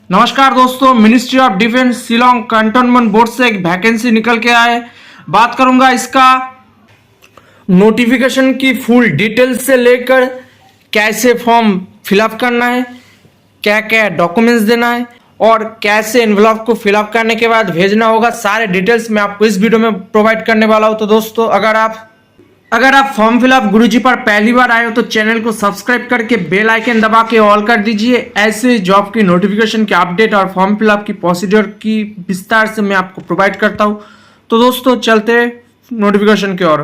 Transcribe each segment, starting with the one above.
नमस्कार दोस्तों, ministry of defence Shillong cantonment board से एक वैकेंसी निकल के आए। बात करूंगा इसका नोटिफिकेशन की फुल डिटेल्स से लेकर कैसे फॉर्म फिलअप करना है, क्या क्या डॉक्यूमेंट्स देना है और कैसे एनवलप को फिलअप करने के बाद भेजना होगा। सारे डिटेल्स मैं आपको इस वीडियो में प्रोवाइड करने वाला हूं। तो दोस्तों, अगर आप फॉर्म फिलअप गुरुजी पर पहली बार आए हो तो चैनल को सब्सक्राइब करके बेल आइकन दबा के ऑल कर दीजिए। ऐसे जॉब की नोटिफिकेशन के अपडेट और फॉर्म फिलअप की प्रोसीजर की विस्तार से मैं आपको प्रोवाइड करता हूं। तो दोस्तों, चलते हैं नोटिफिकेशन की ओर।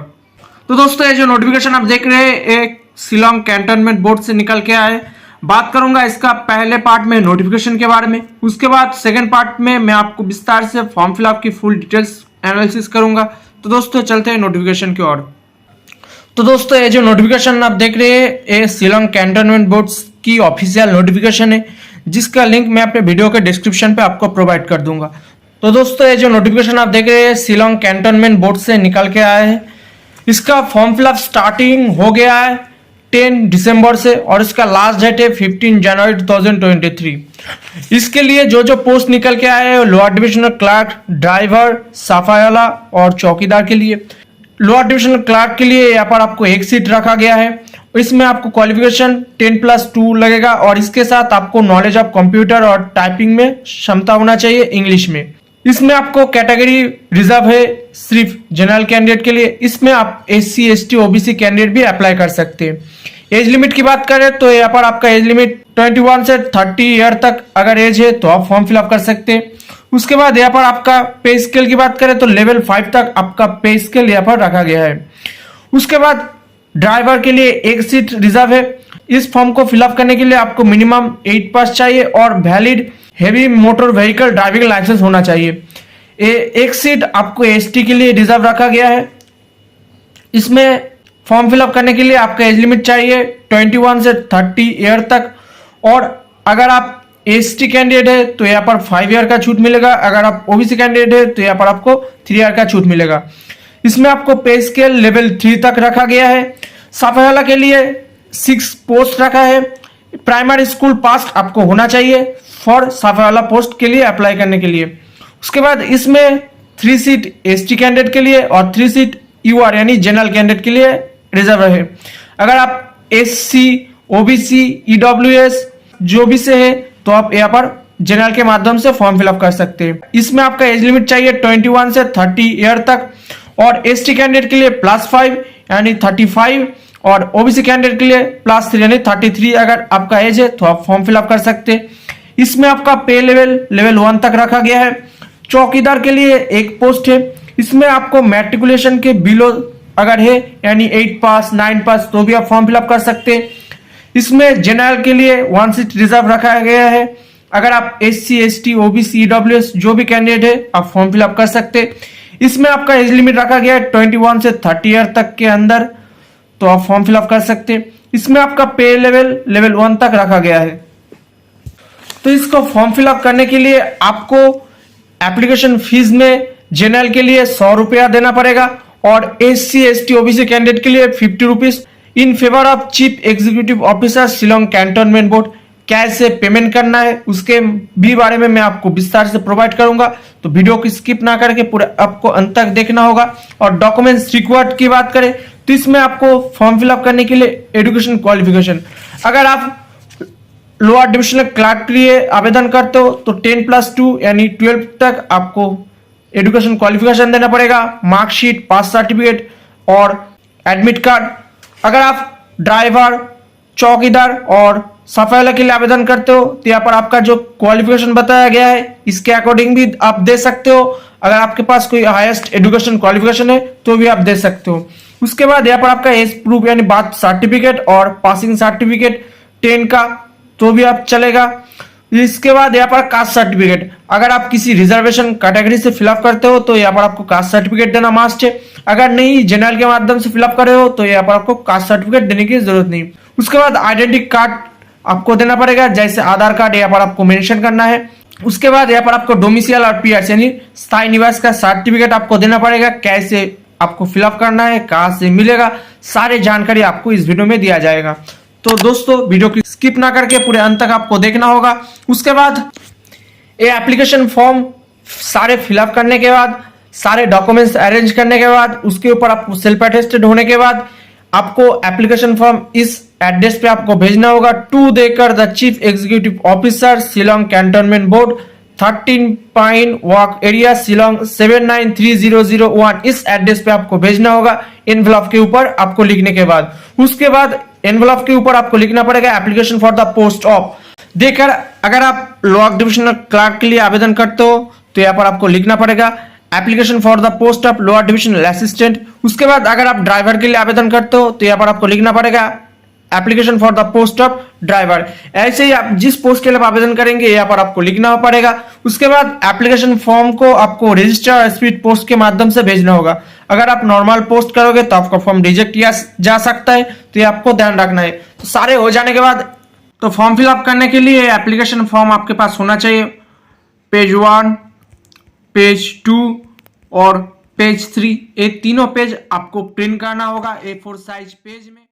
तो दोस्तों, ये जो नोटिफिकेशन आप देख रहे हैं एक शिलोंग कैंटोनमेंट बोर्ड से निकल के आए। बात करूंगा इसका पहले पार्ट में नोटिफिकेशन के बारे में, उसके बाद सेकेंड पार्ट में मैं आपको विस्तार से फॉर्म फिलअप की फुल डिटेल्स एनालिसिस करूंगा। तो दोस्तों, चलते हैं नोटिफिकेशन की ओर। तो दोस्तों, ये जो नोटिफिकेशन आप देख रहे हैं ये शिलोंग कैंटोनमेंट बोर्ड की ऑफिशियल नोटिफिकेशन है, जिसका लिंक मैं अपने वीडियो के डिस्क्रिप्शन पे आपको प्रोवाइड कर दूंगा। तो दोस्तों, ये जो नोटिफिकेशन आप देख रहे हैं शिलोंग कैंटोनमेंट बोर्ड से निकल के आया है। इसका फॉर्म फिलअप स्टार्टिंग हो गया है 10 दिसंबर से और इसका लास्ट डेट है 15 जनवरी 2023। इसके लिए जो पोस्ट निकल के आए हैं लोअर डिविजनल क्लर्क, ड्राइवर, सफाईवाला और चौकीदार के लिए। लोअर डिविजनल क्लर्क के लिए यहाँ पर आपको एक सीट रखा गया है। इसमें आपको क्वालिफिकेशन 10+2 लगेगा और इसके साथ आपको नॉलेज ऑफ कंप्यूटर और टाइपिंग में क्षमता होना चाहिए इंग्लिश में। इसमें आपको कैटेगरी रिजर्व है सिर्फ जनरल कैंडिडेट के लिए। इसमें आप SC ST OBC कैंडिडेट भी अप्लाई कर सकते हैं। एज लिमिट की बात करें तो यहाँ पर आपका एज लिमिट 21 से 30 ईयर तक अगर एज है तो आप फॉर्म फिलअप कर सकते हैं। उसके बाद यहाँ पर आपका पे स्केल की बात करें तो लेवल 5 तक आपका पे स्केल यहाँ पर रखा गया है। उसके बाद ड्राइवर के लिए एक सीट रिजर्व है। इस फॉर्म को फिलअप करने के लिए आपको मिनिमम 8 पास चाहिए और valid heavy motor vehicle driving licence होना चाहिए। एक सीट आपको ST के लिए रिजर्व रखा गया है। इसमें फॉर्म फिलअप करने के लिए आपका एज लिमिट चाहिए 21 से 30 ईयर तक और अगर आप ST कैंडिडेट है तो यहाँ पर 5 ईयर का छूट मिलेगा। अगर आप OBC कैंडिडेट है तो यहाँ पर आपको 3 ईयर का छूट मिलेगा। इसमें आपको पे स्केल लेवल 3 तक रखा गया है। सफाईवाला के लिए 6 पोस्ट रखा है। प्राइमरी स्कूल पास आपको होना चाहिए फॉर सफाईवाला पोस्ट के लिए अप्लाई करने के लिए। उसके बाद इसमें 3 सीट ST कैंडिडेट के लिए और 3 सीट UR यानी जनरल कैंडिडेट के लिए रिजर्व है। अगर आप SC OBC EWS जो भी से है तो आप यहाँ पर जनरल के माध्यम से फॉर्म फिलअप कर सकते हैं। इसमें आपका एज लिमिट चाहिए 21 से 30 ईयर तक और ST कैंडिडेट के लिए +5 यानी 35 और OBC कैंडिडेट के लिए +3 यानी 33 अगर आपका एज है तो आप फॉर्म फिलअप कर सकते हैं। इसमें आपका पे लेवल 1 तक रखा गया है। चौकीदार के लिए एक पोस्ट है। इसमें आपको मैट्रिकुलेशन के बिलो अगर है यानी 8 पास 9 पास तो भी आप फॉर्म फिलअप कर सकते हैं। इसमें जनरल के लिए 1 सीट रिजर्व रखा गया है। अगर आप SC ST OBC EWS जो भी कैंडिडेट है आप फॉर्म फिलअप कर सकते हैं। इसमें आपका एज लिमिट रखा गया है 21 से 30 ईयर तक के अंदर तो आप फॉर्म फिलअप कर सकते हैं। इसमें आपका पे लेवल 1 तक रखा गया है। तो इसको फॉर्म फिलअप करने के लिए आपको एप्लीकेशन फीस में जनरल के लिए 100 रुपया देना पड़ेगा और SC ST OBC कैंडिडेट के लिए 50 rupees in favour of chief executive officer Shillong cantonment board. कैसे पेमेंट करना है उसके भी बारे में मैं आपको विस्तार से प्रोवाइड करूंगा। तो वीडियो को स्किप ना करके पूरे आपको अंत तक देखना होगा। और डॉक्यूमेंट्स रिक्वायर्ड की बात करें तो इसमें आपको फॉर्म फिलअप करने के लिए एजुकेशन क्वालिफिकेशन, अगर आप लोअर डिविजनल क्लर्क के लिए आवेदन करते हो तो 10+2 यानी 12 तक आपको एजुकेशन क्वालिफिकेशन देना पड़ेगा। मार्कशीट, पास सर्टिफिकेट और एडमिट कार्ड। अगर आप ड्राइवर, चौकीदार और सफाईवाला के लिए आवेदन करते हो तो यहाँ पर आपका जो क्वालिफिकेशन बताया गया है इसके अकॉर्डिंग भी आप दे सकते हो। अगर आपके पास कोई हाईएस्ट एजुकेशन क्वालिफिकेशन है तो भी आप दे सकते हो। उसके बाद यहाँ पर आपका एज प्रूफ यानी बर्थ सर्टिफिकेट और पासिंग सर्टिफिकेट 10 का तो भी आप चलेगा। इसके बाद यहाँ पर कास्ट सर्टिफिकेट, अगर आप किसी रिजर्वेशन कैटेगरी से फिलअप करते हो तो यहाँ पर आपको कास्ट सर्टिफिकेट देना मस्ट है। अगर नहीं जनरल के माध्यम से फिलअप कर रहे हो तो यहाँ पर आपको कास्ट सर्टिफिकेट देने की जरूरत नहीं। उसके बाद आइडेंटिटी कार्ड आपको देना पड़ेगा, जैसे आधार कार्ड यहाँ पर आपको मेंशन करना है। उसके बाद यहाँ पर आपको डोमिसाइल और PR यानी स्थायी निवास का सर्टिफिकेट आपको देना पड़ेगा। कैसे आपको फिलअप करना है, कहाँ से मिलेगा, सारी जानकारी आपको इस वीडियो में दिया जाएगा। तो दोस्तों वीडियो की स्किप ना करके पूरे अंत तक आपको देखना होगा। उसके बाद ये एप्लीकेशन फॉर्म सारे फिलअप करने के बाद, सारे डॉक्यूमेंट्स अरेंज करने के बाद, उसके ऊपर आप सेल्फ अटेस्टेड होने के बाद आपको एप्लीकेशन फॉर्म इस एड्रेस पे आपको भेजना होगा, टू देकर the chief executive officer Shillong cantonment board 13 pine walk area Shillong 793001। इस एड्रेस पे आपको भेजना होगा एनवेलप के ऊपर आपको लिखने के बाद। उसके बाद एनवेलप के ऊपर आपको लिखना पड़ेगा application for the post of देकर, अगर आप लोअर डिविजनल क्लर्क के लिए आवेदन करते हो तो यहाँ पर आपको लिखना पड़ेगा application for the post of lower divisional assistant. उसके बाद अगर आप ड्राइवर के लिए आवेदन करते हो तो यहाँ पर आपको लिखना पड़ेगा application for the post of driver. ऐसे ही आप जिस पोस्ट के लिए आवेदन करेंगे यहाँ पर आपको लिखना पड़ेगा। उसके बाद एप्लीकेशन फॉर्म को आपको रजिस्टर स्पीड पोस्ट के माध्यम से भेजना होगा। अगर आप नॉर्मल पोस्ट करोगे तो आपका फॉर्म रिजेक्ट किया जा सकता है, तो ये आपको ध्यान रखना है। तो सारे हो जाने के बाद तो फॉर्म फिलअप करने के लिए एप्लीकेशन फॉर्म आपके पास होना चाहिए। पेज 1, पेज 2 और पेज 3, ये तीनों पेज आपको प्रिंट करना होगा A4 साइज पेज में।